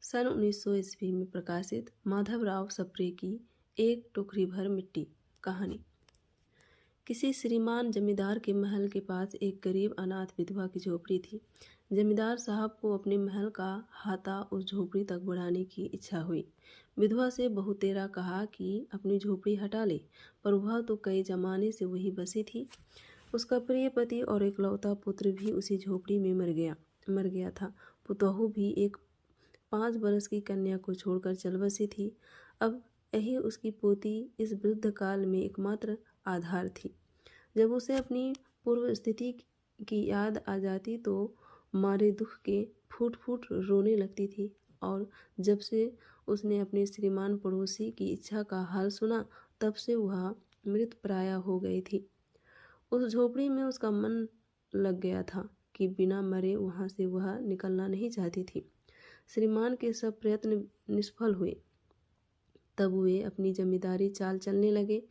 सन 1900 ईस्वी में प्रकाशित माधवराव सप्रे की एक टोकरी भर मिट्टी कहानी। किसी श्रीमान जमींदार के महल के पास एक गरीब अनाथ विधवा की झोपड़ी थी। जमींदार साहब को अपने महल का हाथा उस झोपड़ी तक बढ़ाने की इच्छा हुई। विधवा से बहुतेरा कहा कि अपनी झोपड़ी हटा ले, पर वह तो कई जमाने से वही बसी थी। उसका प्रिय पति और इकलौता पुत्र भी उसी झोपड़ी में मर गया था। पुतोहू भी एक 5 बरस की कन्या को छोड़कर चल बसी थी। अब यही उसकी पोती इस वृद्ध काल में एकमात्र आधार थी। जब उसे अपनी पूर्व स्थिति की याद आ जाती तो मारे दुख के फूट फूट रोने लगती थी। और जब से उसने अपने श्रीमान पड़ोसी की इच्छा का हाल सुना, तब से वह मृत प्राय हो गई थी। उस झोपड़ी में उसका मन लग गया था कि बिना मरे वहाँ से वह निकलना नहीं चाहती थी। श्रीमान के सब प्रयत्न निष्फल हुए। तब वे अपनी जमींदारी चाल चलने लगे।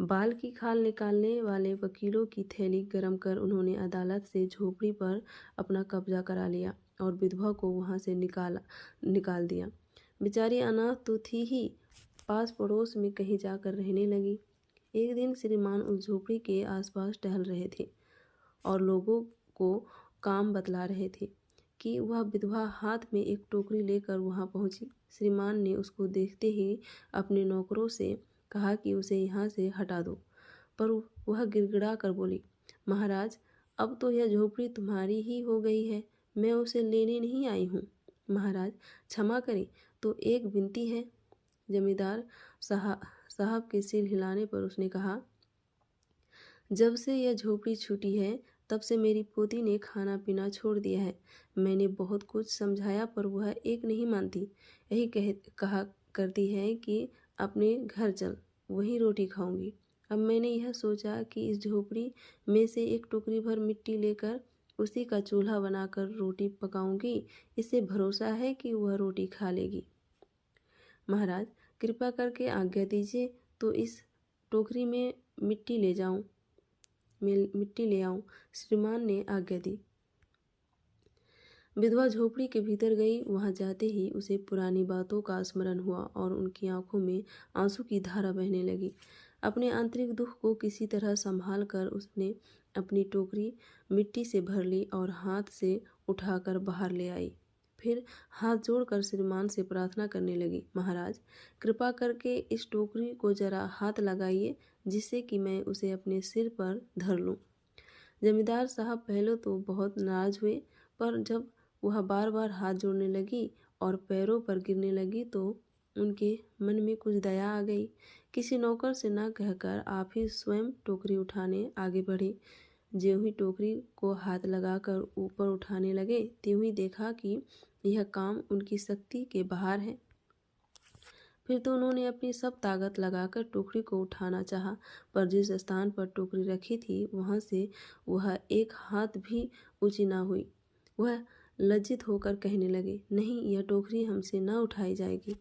बाल की खाल निकालने वाले वकीलों की थैली गरम कर उन्होंने अदालत से झोपड़ी पर अपना कब्जा करा लिया और विधवा को वहाँ से निकाल दिया। बेचारी अनाथ तो थी ही, पास पड़ोस में कहीं जाकर रहने लगी। एक दिन श्रीमान उस झोपड़ी के आसपास टहल रहे थे और लोगों को काम बतला रहे थे कि वह विधवा हाथ में एक टोकरी लेकर वहां पहुंची। श्रीमान ने उसको देखते ही अपने नौकरों से कहा कि उसे यहाँ से हटा दो, पर वह गिड़गिड़ा कर बोली, महाराज, अब तो यह झोपड़ी तुम्हारी ही हो गई है, मैं उसे लेने नहीं आई हूँ। महाराज क्षमा करें, तो एक विनती है। जमींदार साहब के सिर हिलाने पर उसने कहा, जब से यह झोपड़ी छूटी है तब से मेरी पोती ने खाना पीना छोड़ दिया है। मैंने बहुत कुछ समझाया पर वह एक नहीं मानती। यही कहा करती है कि अपने घर चल, वहीं रोटी खाऊंगी। अब मैंने यह सोचा कि इस झोपड़ी में से एक टोकरी भर मिट्टी लेकर उसी का चूल्हा बनाकर रोटी पकाऊंगी। इससे भरोसा है कि वह रोटी खा लेगी। महाराज कृपा करके आज्ञा दीजिए तो इस टोकरी में मिट्टी ले आऊं। श्रीमान ने आज्ञा दी। विधवा झोपड़ी के भीतर गई। वहां जाते ही उसे पुरानी बातों का स्मरण हुआ और उनकी आंखों में आंसू की धारा बहने लगी। अपने आंतरिक दुख को किसी तरह संभाल कर उसने अपनी टोकरी मिट्टी से भर ली और हाथ से उठाकर बाहर ले आई। फिर हाथ जोड़कर श्रीमान से प्रार्थना करने लगी, महाराज कृपा करके इस टोकरी को जरा हाथ लगाइए, जिससे कि मैं उसे अपने सिर पर धर लूं। जमींदार साहब पहले तो बहुत नाराज हुए, पर जब वह बार बार हाथ जोड़ने लगी और पैरों पर गिरने लगी तो उनके मन में कुछ दया आ गई। किसी नौकर से न कहकर आप ही स्वयं टोकरी उठाने आगे बढ़े। ज्यों ही टोकरी को हाथ लगाकर ऊपर उठाने लगे, त्यों ही देखा कि यह काम उनकी शक्ति के बाहर है। फिर तो उन्होंने अपनी सब ताकत लगाकर टोकरी को उठाना चाहा, पर जिस स्थान पर टोकरी रखी थी वहां से वह एक हाथ भी ऊंची न हुई। वह लज्जित होकर कहने लगे, नहीं, यह टोकरी हमसे न उठाई जाएगी।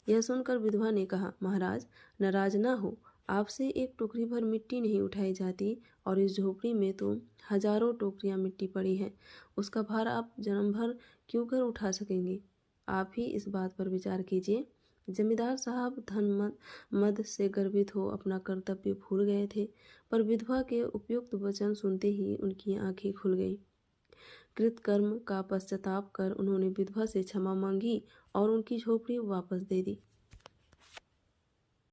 यह सुनकर विधवा ने कहा, महाराज नाराज न हो, आपसे एक टोकरी भर मिट्टी नहीं उठाई जाती और इस झोपड़ी में तो हजारों टोकरियां मिट्टी पड़ी है। उसका भार आप जन्म भर क्यों कर उठा सकेंगे? आप ही इस बात पर विचार कीजिए। जमींदार साहब धन मद से गर्वित हो अपना कर्तव्य भूल गए थे, पर विधवा के उपयुक्त वचन सुनते ही उनकी आंखें खुल गईं। कृतकर्म का पश्चाताप कर उन्होंने विधवा से क्षमा मांगी और उनकी झोपड़ी वापस दे दी।